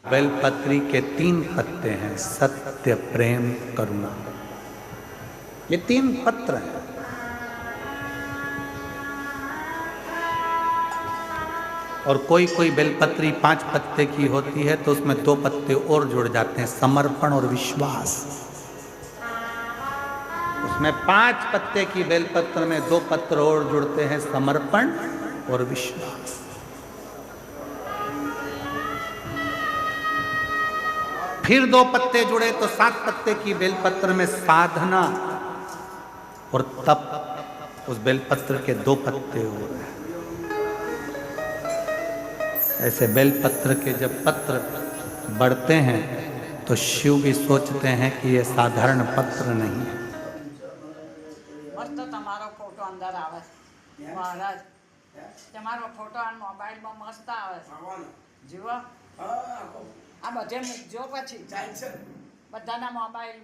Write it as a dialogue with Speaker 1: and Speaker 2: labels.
Speaker 1: बेलपत्री के 3 पत्ते हैं, सत्य, प्रेम, करुणा। ये 3 पत्र हैं। और कोई कोई बेलपत्री 5 पत्ते की होती है तो उसमें 2 पत्ते और जुड़ जाते हैं, समर्पण और विश्वास। उसमें 5 पत्ते की बेलपत्र में 2 पत्र और जुड़ते हैं, समर्पण और विश्वास। फिर 2 पत्ते जुड़े तो 7 पत्ते की बेलपत्र में साधना और तप। उस बेलपत्र के 2 पत्ते और हैं। ऐसे बेलपत्र के जब पत्र बढ़ते हैं तो शिव भी सोचते हैं कि ये साधारण पत्र नहीं है।
Speaker 2: मस्त तमारो फोटो अंदर आवे महाराज, तमारो फोटो आ मोबाइल में मस्त आवे जीवा आ बधे मूकजो, પછી બધાના મોબાઈલ